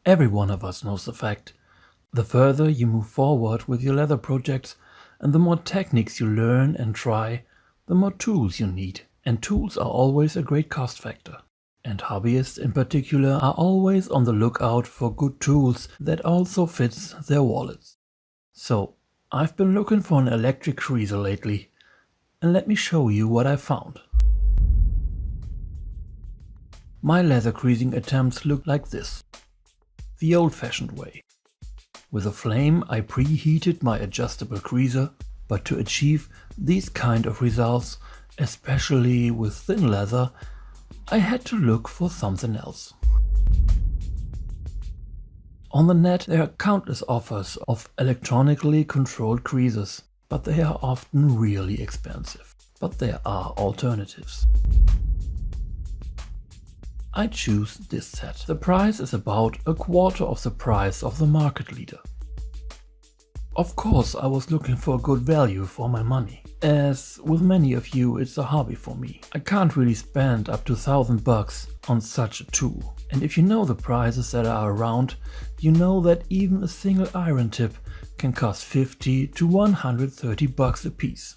Every one of us knows the fact. The further you move forward with your leather projects and the more techniques you learn and try, the more tools you need. And tools are always a great cost factor. And hobbyists in particular are always on the lookout for good tools that also fits their wallets. So, I've been looking for an electric creaser lately, and let me show you what I found. My leather creasing attempts look like this, the old-fashioned way. With a flame I preheated my adjustable creaser, but to achieve these kind of results, especially with thin leather, I had to look for something else. On the net there are countless offers of electronically controlled creasers, but they are often really expensive. But there are alternatives. I choose this set. The price is about a quarter of the price of the market leader. Of course, I was looking for a good value for my money. As with many of you, it's a hobby for me. I can't really spend up to $1,000 on such a tool. And if you know the prices that are around, you know that even a single iron tip can cost $50 to $130 a piece,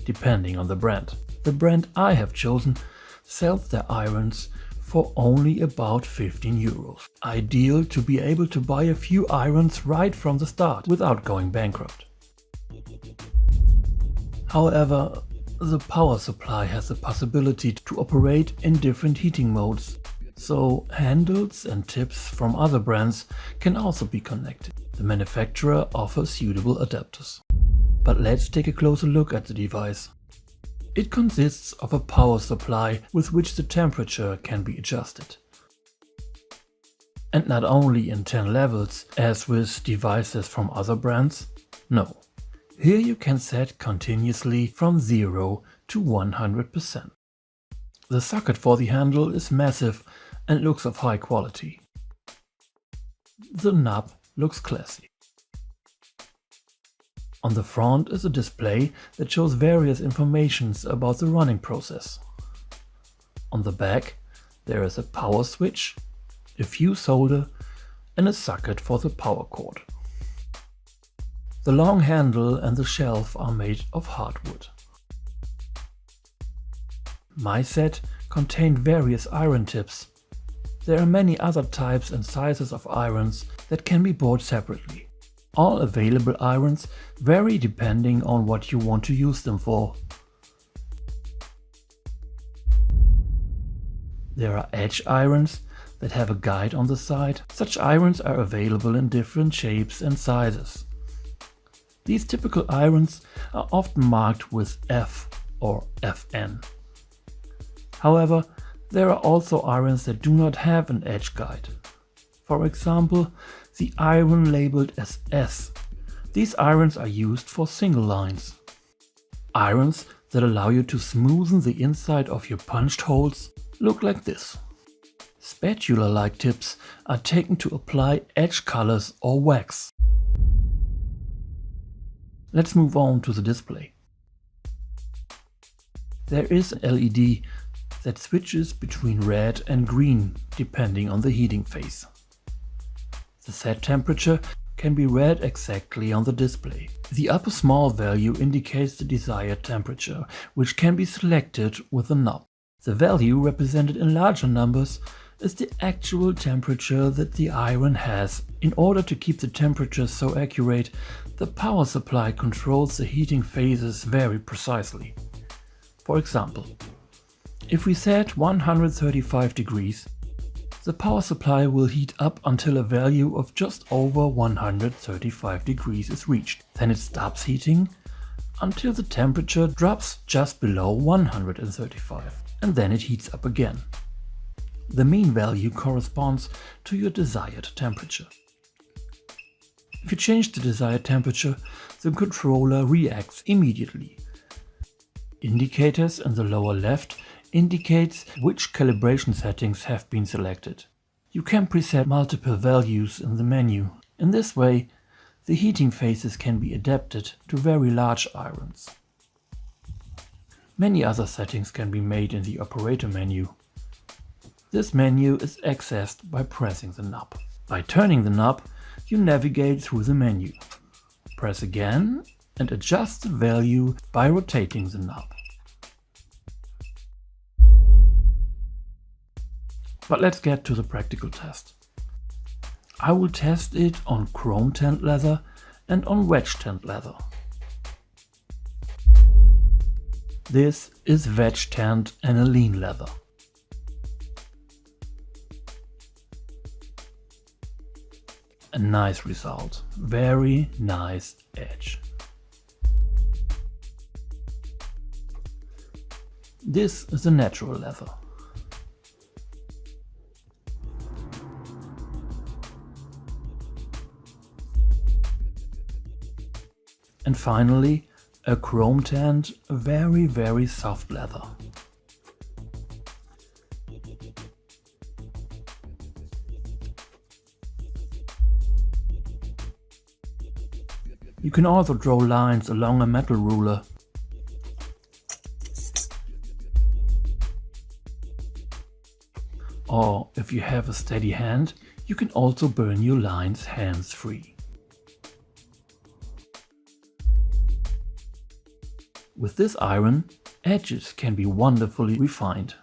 depending on the brand. The brand I have chosen sells their irons for only about 15 euros. Ideal to be able to buy a few irons right from the start without going bankrupt. However, the power supply has the possibility to operate in different heating modes, so handles and tips from other brands can also be connected. The manufacturer offers suitable adapters. But let's take a closer look at the device. It consists of a power supply with which the temperature can be adjusted. And not only in 10 levels as with devices from other brands, no. Here you can set continuously from 0 to 100%. The socket for the handle is massive and looks of high quality. The knob looks classy. On the front is a display that shows various informations about the running process. On the back there is a power switch, a fuse holder and a socket for the power cord. The long handle and the shelf are made of hardwood. My set contained various iron tips. There are many other types and sizes of irons that can be bought separately. All available irons vary depending on what you want to use them for. There are edge irons that have a guide on the side. Such irons are available in different shapes and sizes. These typical irons are often marked with F or FN. However, there are also irons that do not have an edge guide. For example, the iron labeled as S. These irons are used for single lines. Irons that allow you to smoothen the inside of your punched holes look like this. Spatula-like tips are taken to apply edge colors or wax. Let's move on to the display. There is an LED that switches between red and green depending on the heating phase. The set temperature can be read exactly on the display. The upper small value indicates the desired temperature, which can be selected with a knob. The value represented in larger numbers is the actual temperature that the iron has. In order to keep the temperature so accurate, the power supply controls the heating phases very precisely. For example, if we set 135 degrees, the power supply will heat up until a value of just over 135 degrees is reached. Then it stops heating until the temperature drops just below 135, and then it heats up again. The mean value corresponds to your desired temperature. If you change the desired temperature, the controller reacts immediately. Indicators in the lower left indicates which calibration settings have been selected. You can preset multiple values in the menu. In this way, the heating phases can be adapted to very large irons. Many other settings can be made in the operator menu. This menu is accessed by pressing the knob. By turning the knob, you navigate through the menu. Press again and adjust the value by rotating the knob. But let's get to the practical test. I will test it on chrome tanned leather and on wedge tanned leather. This is wedge tanned aniline leather. A nice result, very nice edge. This is a natural leather. And finally, a chrome tanned, very soft leather. You can also draw lines along a metal ruler. Or if you have a steady hand, you can also burn your lines hands-free. With this iron, edges can be wonderfully refined.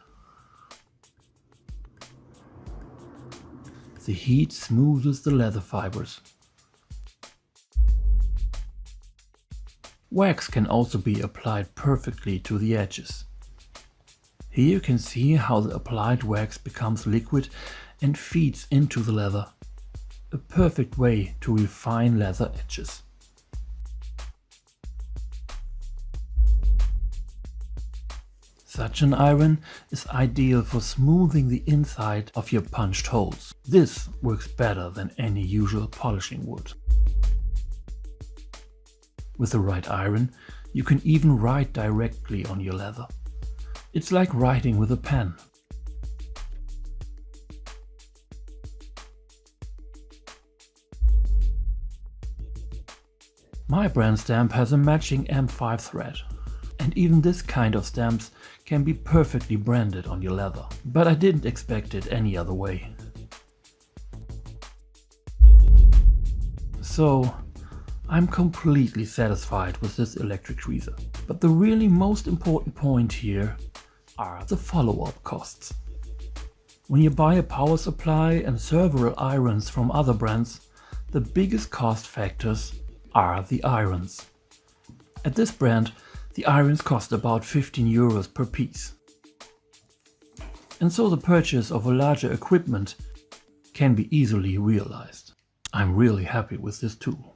The heat smoothes the leather fibers. Wax can also be applied perfectly to the edges. Here you can see how the applied wax becomes liquid and feeds into the leather. A perfect way to refine leather edges. Such an iron is ideal for smoothing the inside of your punched holes. This works better than any usual polishing would. With the right iron, you can even write directly on your leather. It's like writing with a pen. My brand stamp has a matching M5 thread. And even this kind of stamps can be perfectly branded on your leather. But I didn't expect it any other way. So, I'm completely satisfied with this electric creaser. But the really most important point here are the follow-up costs. When you buy a power supply and several irons from other brands, the biggest cost factors are the irons. At this brand, the irons cost about 15 euros per piece. And so the purchase of a larger equipment can be easily realized. I'm really happy with this tool.